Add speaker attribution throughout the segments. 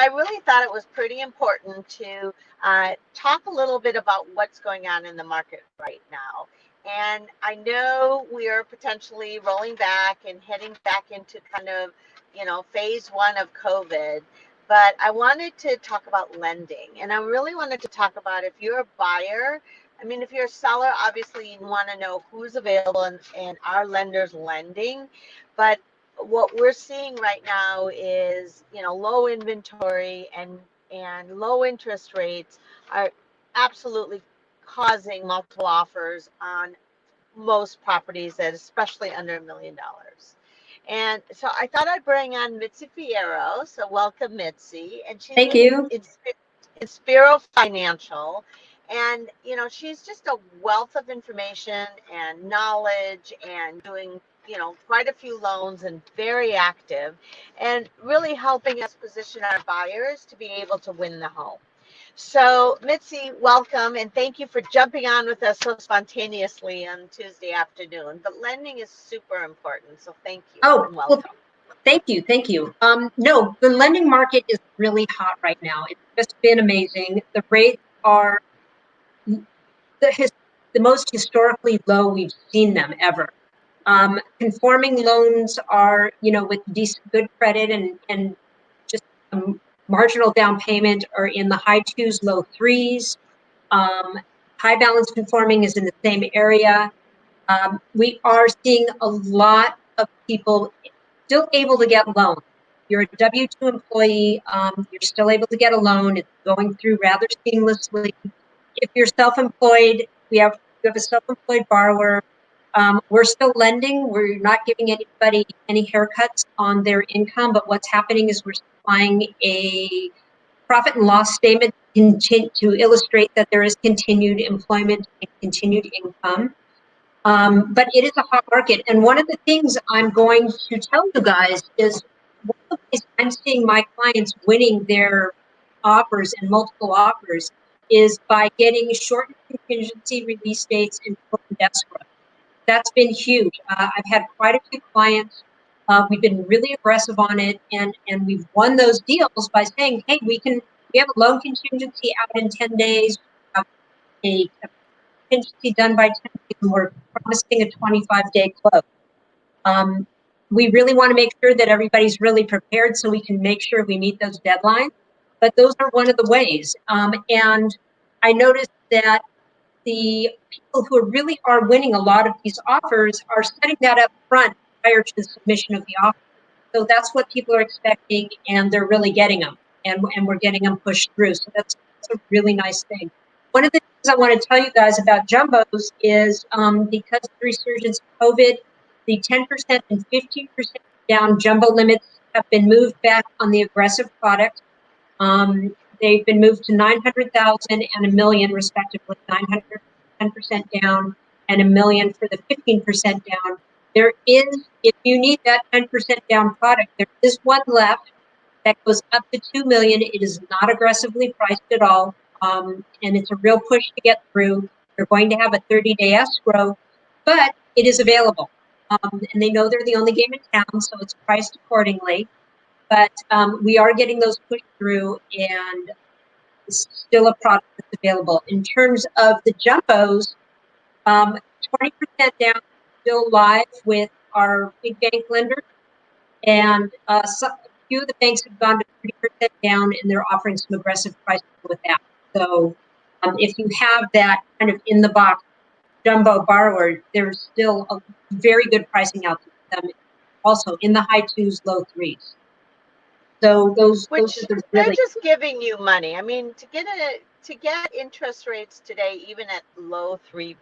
Speaker 1: I really thought it was pretty important to talk a little bit about what's going on in the market right now. And I know we are potentially rolling back and heading back into kind of, phase one of COVID. But I wanted to talk about lending. And I really wanted to talk about if you're a buyer, I mean, if you're a seller, obviously you want to know who's available and are lenders lending. But what we're seeing right now is, low inventory and low interest rates are absolutely causing multiple offers on most properties that especially under $1 million. And so I thought I'd bring on Mitzu Fierro. So welcome, Mitzi. And she's
Speaker 2: Thank
Speaker 1: with
Speaker 2: you.
Speaker 1: Inspiro Financial. And, she's just a wealth of information and knowledge and doing, quite a few loans and very active and really helping us position our buyers to be able to win the home. So, Mitzi, welcome, and thank you for jumping on with us so spontaneously on Tuesday afternoon. But lending is super important, so thank you and welcome.
Speaker 2: Well, thank you. No, the lending market is really hot right now. It's just been amazing. The rates are the most historically low we've seen them ever. Conforming loans are, with decent, good credit and just a marginal down payment are in the high twos, low threes. High balance conforming is in the same area. We are seeing a lot of people still able to get loans. You're a W-2 employee, you're still able to get a loan. It's going through rather seamlessly. If you're self-employed, you have a self-employed borrower. We're still lending. We're not giving anybody any haircuts on their income, but what's happening is we're supplying a profit and loss statement to illustrate that there is continued employment and continued income. But it is a hot market. And one of the things I'm going to tell you guys is one of the ways I'm seeing my clients winning their offers and multiple offers is by getting shortened contingency release dates and shortened escrow. That's been huge. I've had quite a few clients. We've been really aggressive on it, and we've won those deals by saying, hey, we have a loan contingency out in 10 days, a contingency done by 10 days, and we're promising a 25-day close. We really want to make sure that everybody's really prepared so we can make sure we meet those deadlines. But those are one of the ways. And I noticed that the people who really are winning a lot of these offers are setting that up front prior to the submission of the offer. So that's what people are expecting, and they're really getting them, and we're getting them pushed through. So that's a really nice thing. One of the things I want to tell you guys about jumbos is because of the resurgence of COVID, the 10% and 15% down jumbo limits have been moved back on the aggressive product. They've been moved to 900,000 and $1 million, respectively. 900, 10% down, and $1 million for the 15% down. There is, if you need that 10% down product, there is one left that goes up to $2 million. It is not aggressively priced at all, and it's a real push to get through. They're going to have a 30-day escrow, but it is available, and they know they're the only game in town, so it's priced accordingly. But we are getting those pushed through, and it's still a product that's available. In terms of the jumbos, 20% down, still live with our big bank lenders, and a few of the banks have gone to 30% down, and they're offering some aggressive pricing with that. So if you have that kind of in the box jumbo borrower, there's still a very good pricing out there, also in the high twos, low threes. So those are the
Speaker 1: they're just giving you money. I mean, to get interest rates today, even at low 3%,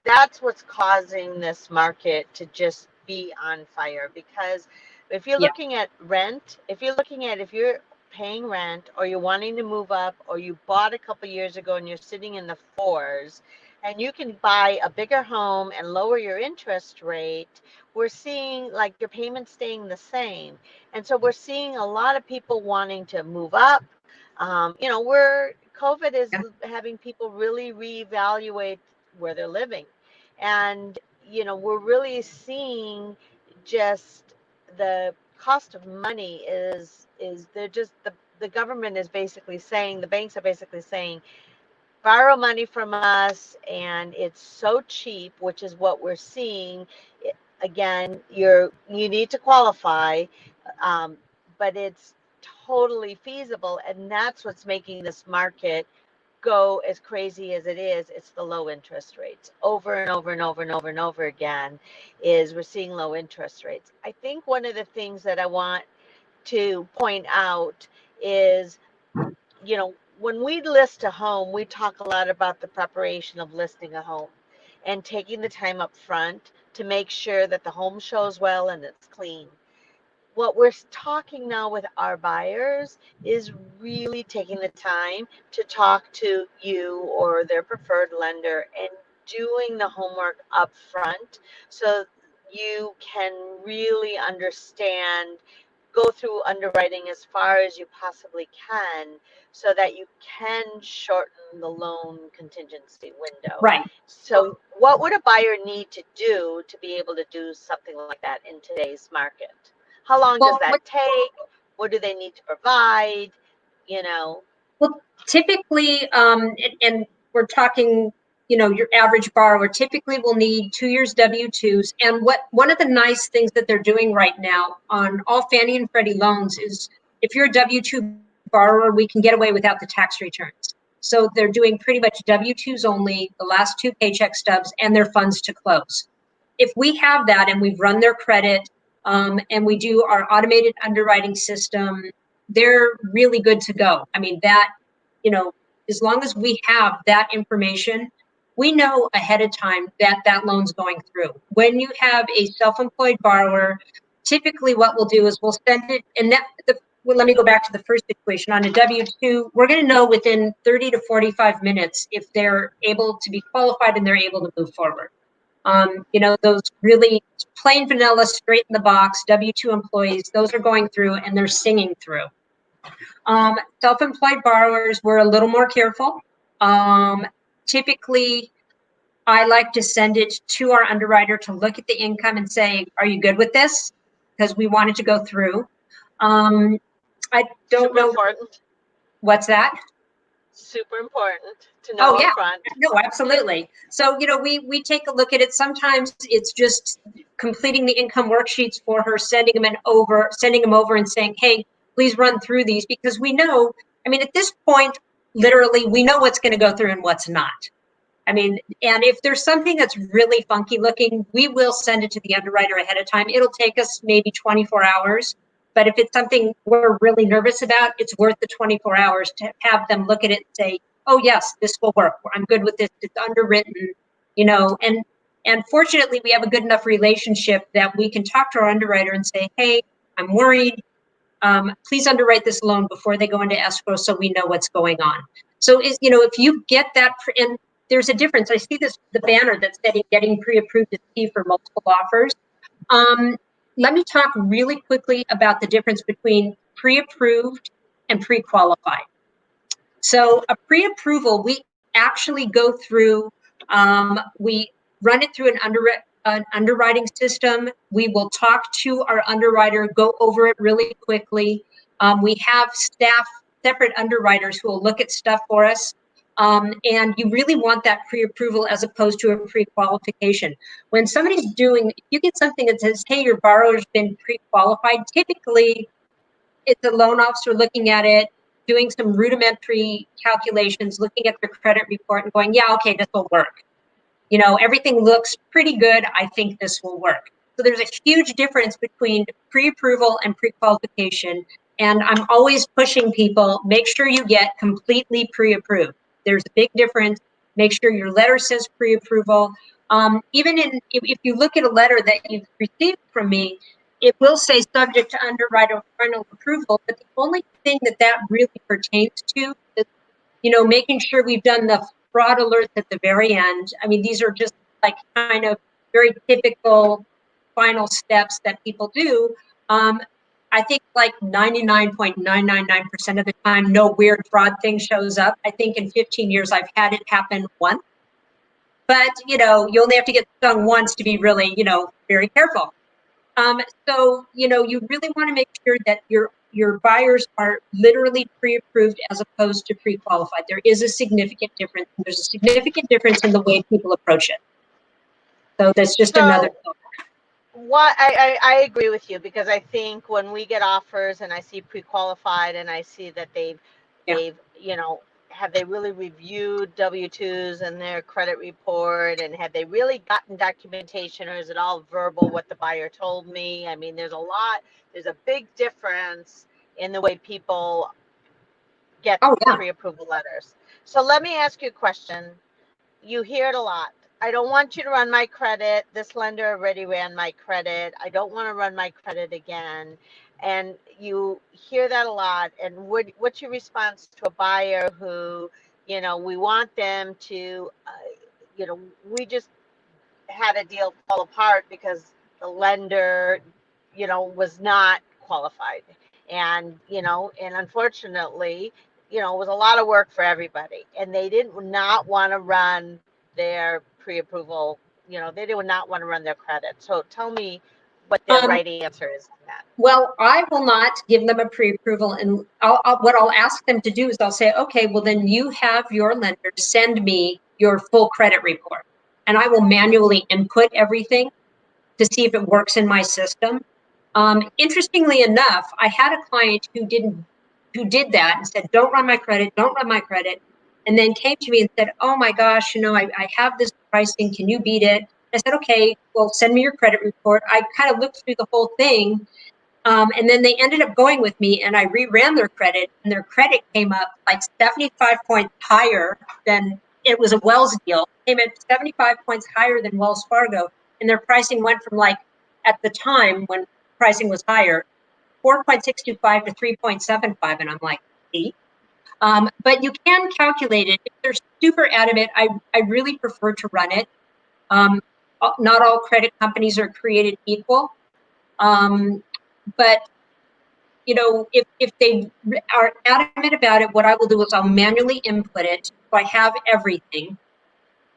Speaker 1: that's what's causing this market to just be on fire. Because if you're looking at rent, if you're paying rent, or you're wanting to move up, or you bought a couple years ago and you're sitting in the fours, and you can buy a bigger home and lower your interest rate, we're seeing like your payments staying the same. And so we're seeing a lot of people wanting to move up. Where COVID is having people really reevaluate where they're living. And, we're really seeing just the cost of money is they're just the government is basically saying, the banks are basically saying, borrow money from us and it's so cheap, which is what we're seeing. Again, you need to qualify, but it's totally feasible, and that's what's making this market go as crazy as it is. It's the low interest rates over and over and over and over and over again. Is we're seeing low interest rates. I think one of the things that I want to point out is, when we list a home, we talk a lot about the preparation of listing a home and taking the time up front to make sure that the home shows well and it's clean. What we're talking now with our buyers is really taking the time to talk to you or their preferred lender and doing the homework up front, so you can really understand, go through underwriting as far as you possibly can, so that you can shorten the loan contingency window.
Speaker 2: Right.
Speaker 1: So what would a buyer need to do to be able to do something like that in today's market? How long does
Speaker 2: Well,
Speaker 1: that take? What do they need to provide?
Speaker 2: Well, typically, and we're talking, your average borrower typically will need 2 years W-2s. And one of the nice things that they're doing right now on all Fannie and Freddie loans is, if you're a W-2 borrower, we can get away without the tax returns. So they're doing pretty much W-2s only, the last 2 paycheck stubs, and their funds to close. If we have that and we've run their credit, and we do our automated underwriting system, they're really good to go. I mean, that, as long as we have that information, we know ahead of time that that loan's going through. When you have a self-employed borrower, typically what we'll do is we'll send it, and well, let me go back to the first situation. On a W-2, we're going to know within 30 to 45 minutes if they're able to be qualified and they're able to move forward. Those really plain vanilla, straight in the box W-2 employees, those are going through and they're singing through. Self-employed borrowers, we're a little more careful. Typically, I like to send it to our underwriter to look at the income and say, are you good with this? Because we want it to go through. I don't know.
Speaker 1: Important.
Speaker 2: What's that?
Speaker 1: Super important to know up front.
Speaker 2: No, absolutely. So, we take a look at it. Sometimes it's just completing the income worksheets for her, sending them over and saying, hey, please run through these, because we know, at this point, literally, we know what's going to go through and what's not. And if there's something that's really funky looking, we will send it to the underwriter ahead of time. It'll take us maybe 24 hours. But if it's something we're really nervous about, it's worth the 24 hours to have them look at it and say, oh, yes, this will work. I'm good with this. It's underwritten, and fortunately, we have a good enough relationship that we can talk to our underwriter and say, hey, I'm worried. Please underwrite this loan before they go into escrow so we know what's going on. So, if you get that, and there's a difference. I see the banner that's getting pre-approved is key for multiple offers. Let me talk really quickly about the difference between pre-approved and pre-qualified. So a pre-approval, we actually go through, we run it through an underwriting system. We will talk to our underwriter, go over it really quickly. We have separate underwriters who will look at stuff for us. And you really want that pre-approval as opposed to a pre-qualification. When somebody's if you get something that says, hey, your borrower's been pre-qualified, typically it's a loan officer looking at it, doing some rudimentary calculations, looking at their credit report and going, yeah, okay, this will work. Everything looks pretty good. I think this will work. So there's a huge difference between pre-approval and pre-qualification. And I'm always pushing people, make sure you get completely pre-approved. There's a big difference. Make sure your letter says pre-approval. Even if you look at a letter that you've received from me, it will say subject to underwriter final approval. But the only thing that really pertains to is, making sure we've done the fraud alerts at the very end. These are just like kind of very typical final steps that people do. I think like 99.999% of the time, no weird fraud thing shows up. I think in 15 years, I've had it happen once. But, you only have to get stung once to be really, very careful. So, you really want to make sure that your buyers are literally pre-approved as opposed to pre-qualified. There is a significant difference. There's a significant difference in the way people approach it. So that's just another.
Speaker 1: So what I agree with you, because I think when we get offers and I see pre-qualified and I see that
Speaker 2: Yeah.
Speaker 1: they've have they really reviewed W-2s and their credit report, and have they really gotten documentation, or is it all verbal what the buyer told me? I mean, there's a big difference in the way people get
Speaker 2: Oh, yeah.
Speaker 1: pre-approval letters. So let me ask you a question. You hear it a lot. I don't want you to run my credit. This lender already ran my credit. I don't want to run my credit again. And you hear that a lot. And what's your response to a buyer who, we want them to, we just had a deal fall apart because the lender, was not qualified. And unfortunately, it was a lot of work for everybody. And they did not want to run their pre-approval, they did not want to run their credit. So tell me what the right answer is to that.
Speaker 2: Well, I will not give them a pre-approval, and what I'll ask them to do is I'll say, okay, well then you have your lender send me your full credit report, and I will manually input everything to see if it works in my system. Interestingly enough, I had a client who did that and said, don't run my credit, don't run my credit. And then came to me and said, oh my gosh, I have this pricing, can you beat it? I said, okay, well, send me your credit report. I kind of looked through the whole thing. And then they ended up going with me, and I reran their credit, and their credit came up like 75 points higher than it was a Wells deal. Came at 75 points higher than Wells Fargo, and their pricing went from, like, at the time when pricing was higher, 4.625 to 3.75, and I'm like, see. But you can calculate it if they're super adamant. I really prefer to run it. Not all credit companies are created equal. But if they are adamant about it, what I will do is I'll manually input it so I have everything.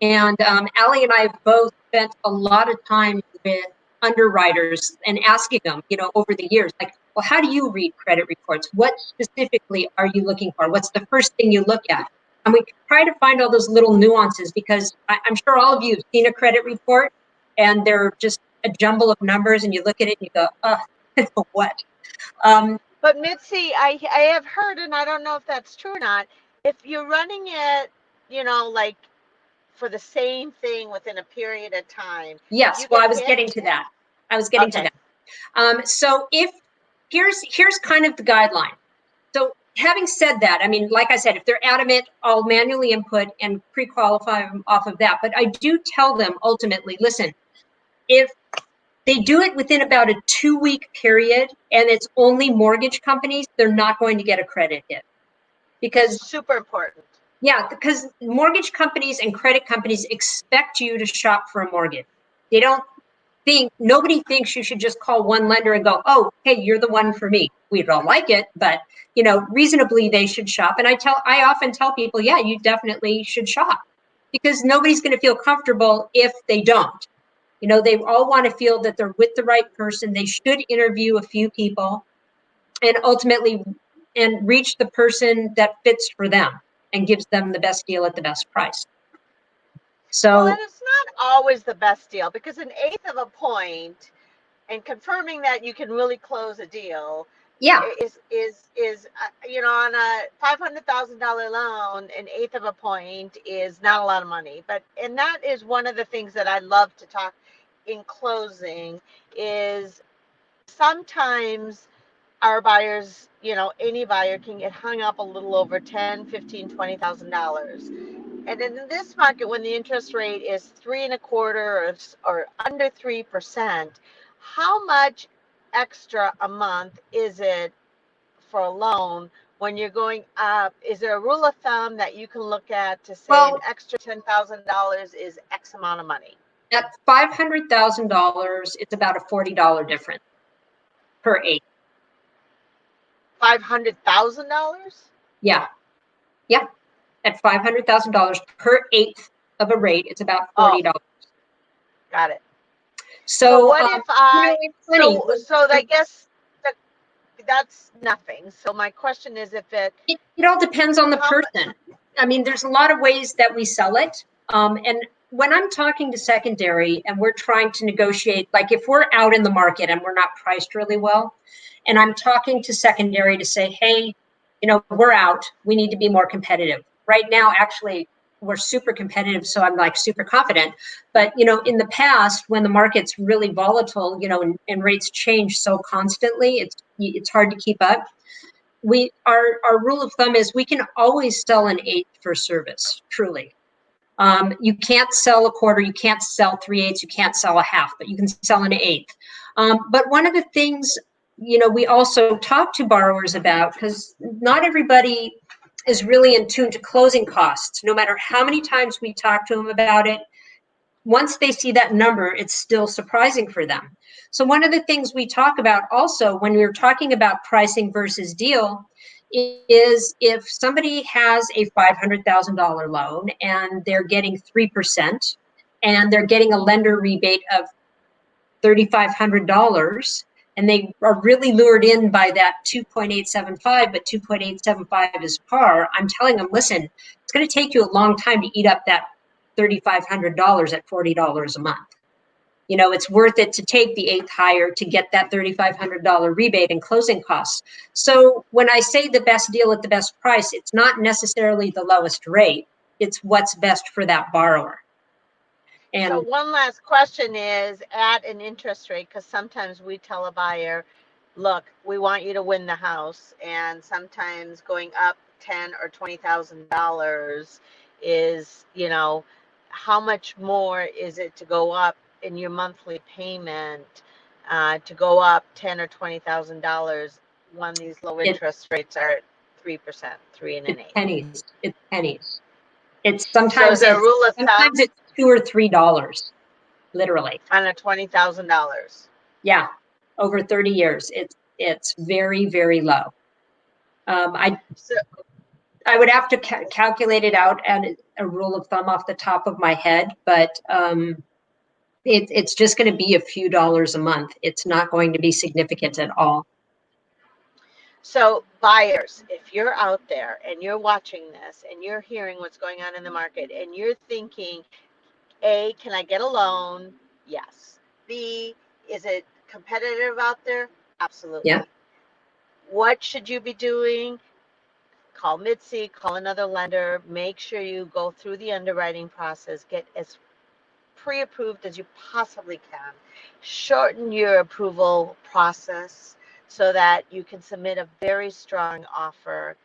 Speaker 2: And Allie and I have both spent a lot of time with underwriters and asking them, over the years, like, well, how do you read credit reports? What specifically are you looking for? What's the first thing you look at? And we try to find all those little nuances, because I'm sure all of you have seen a credit report and they're just a jumble of numbers, and you look at it and you go, oh, what?
Speaker 1: But Mitzi, I have heard, and I don't know if that's true or not, if you're running it, like for the same thing within a period of time,
Speaker 2: Yes,
Speaker 1: you
Speaker 2: well,
Speaker 1: get
Speaker 2: I was
Speaker 1: hit.
Speaker 2: getting to that.
Speaker 1: Okay.
Speaker 2: So here's kind of the guideline. So having said that, I mean, like I said, if they're adamant, I'll manually input and pre-qualify them off of that. But I do tell them ultimately, listen, if they do it within about a 2-week period and it's only mortgage companies, they're not going to get a credit hit. Because
Speaker 1: super important.
Speaker 2: Yeah, because mortgage companies and credit companies expect you to shop for a mortgage. Nobody thinks you should just call one lender and go, oh, hey, you're the one for me. We don't like it, but reasonably they should shop. And I often tell people, yeah, you definitely should shop, because nobody's going to feel comfortable if they don't. They all want to feel that they're with the right person. They should interview a few people and ultimately reach the person that fits for them and gives them the best deal at the best price.
Speaker 1: Well,
Speaker 2: So
Speaker 1: and it's not always the best deal, because an eighth of a point and confirming that you can really close a deal
Speaker 2: yeah,
Speaker 1: is on a $500,000 loan, an eighth of a point is not a lot of money. And that is one of the things that I love to talk in closing, is sometimes our buyers, any buyer can get hung up a little over 10, 15, $20,000. And in this market, when the interest rate is 3.25 or under 3%, how much extra a month is it for a loan when you're going up? Is there a rule of thumb that you can look at to say an extra $10,000 is X amount of money?
Speaker 2: at $500,000, it's about a $40 difference per eighth.
Speaker 1: $500,000?
Speaker 2: Yeah. At $500,000 per eighth of a rate, it's about $40.
Speaker 1: Got it. But
Speaker 2: So,
Speaker 1: what if
Speaker 2: it's funny.
Speaker 1: so I guess that that's nothing. So my question is if
Speaker 2: It all depends on the
Speaker 1: how much,
Speaker 2: person. I mean, there's a lot of ways that we sell it. And when I'm talking to secondary and we're trying to negotiate, like if we're out in the market and we're not priced really well, and I'm talking to secondary to say, hey, we're out, we need to be more competitive. Right now, actually, we're super competitive, so I'm like super confident. But, in the past, when the market's really volatile, and rates change so constantly, it's hard to keep up. Our rule of thumb is we can always sell an eighth for service, truly. You can't sell a quarter, you can't sell 3/8, you can't sell a half, but you can sell an eighth. But one of the things, we also talk to borrowers about, because not everybody is really in tune to closing costs. No matter how many times we talk to them about it, once they see that number, it's still surprising for them. So one of the things we talk about also when we're talking about pricing versus deal is if somebody has a $500,000 loan and they're getting 3% and they're getting a lender rebate of $3,500 and they are really lured in by that 2.875, but 2.875 is par, I'm telling them, listen, it's going to take you a long time to eat up that $3,500 at $40 a month. It's worth it to take the eighth higher to get that $3,500 rebate and closing costs. So when I say the best deal at the best price, it's not necessarily the lowest rate. It's what's best for that borrower.
Speaker 1: so
Speaker 2: And
Speaker 1: one last question is at an interest rate, because sometimes we tell a buyer, look, we want you to win the house, and sometimes going up $10,000 or $20,000 is, how much more is it to go up in your monthly payment to go up $10,000 or $20,000 when these low
Speaker 2: it,
Speaker 1: interest rates are at 3%, 3 1/8?
Speaker 2: pennies. It's pennies. It's
Speaker 1: So is
Speaker 2: sometimes
Speaker 1: there a
Speaker 2: it's
Speaker 1: rule of thumb
Speaker 2: $2 or $3, literally.
Speaker 1: on a $20,000?
Speaker 2: Yeah, over 30 years. It's very, very low. I
Speaker 1: So,
Speaker 2: I would have to calculate it out at a rule of thumb off the top of my head, but it's just going to be a few dollars a month. It's not going to be significant at all.
Speaker 1: so buyers, if you're out there and you're watching this and you're hearing what's going on in the market and you're thinking, A, can I get a loan? Yes. B, is it competitive out there?
Speaker 2: Yeah.
Speaker 1: Absolutely. What should you be doing? Call Mitzi, call another lender, make sure you go through the underwriting process, get as pre-approved as you possibly can. Shorten your approval process so that you can submit a very strong offer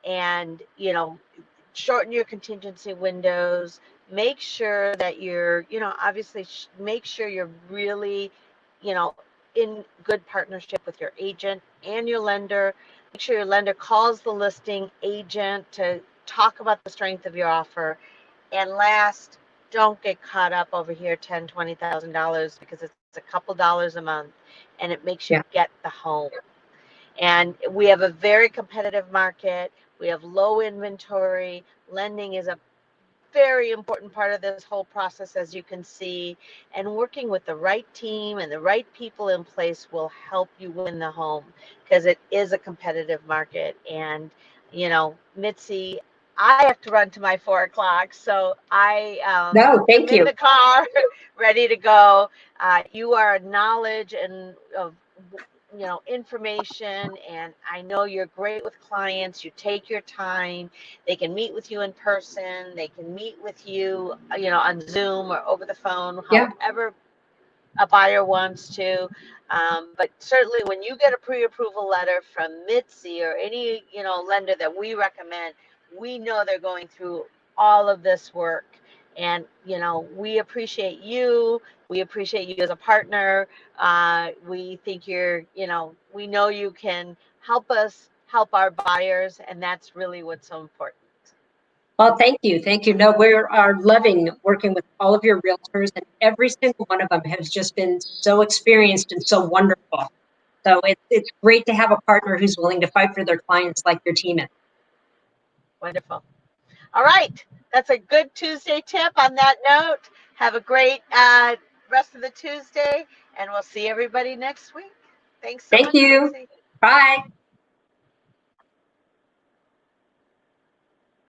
Speaker 1: and, shorten your contingency windows. Make sure that you're, obviously make sure you're really, you know, in good partnership with your agent and your lender. Make sure your lender calls the listing agent to talk about the strength of your offer. And last, don't get caught up over here $10,000, $20,000 because it's a couple dollars a month and it makes you
Speaker 2: Yeah.
Speaker 1: get the home. And we have a very competitive market. We have low inventory. Lending is a very important part of this whole process, as you can see. And working with the right team and the right people in place will help you win the home because it is a competitive market. And, Mitzi, I have to run to my 4 o'clock, so I
Speaker 2: No,
Speaker 1: am
Speaker 2: thank
Speaker 1: in
Speaker 2: you.
Speaker 1: the car, ready to go. You are a knowledge and of information, and I know you're great with clients. You take your time. They can meet with you in person. They can meet with you, on Zoom or over the phone,
Speaker 2: Yeah.
Speaker 1: however a buyer wants to. But certainly when you get a pre-approval letter from Mitzi or any, lender that we recommend, we know they're going through all of this work. And, we appreciate you. We appreciate you as a partner. We think we know you can help us help our buyers. And that's really what's so important.
Speaker 2: Well, thank you. Thank you. No, we are loving working with all of your realtors, and every single one of them has just been so experienced and so wonderful. So it's great to have a partner who's willing to fight for their clients like your team is.
Speaker 1: Wonderful. All right. That's a good Tuesday tip on that note. Have a great rest of the Tuesday, and we'll see everybody next week. Thanks so
Speaker 2: Thank
Speaker 1: much,
Speaker 2: you.
Speaker 1: Mitzi.
Speaker 2: Bye.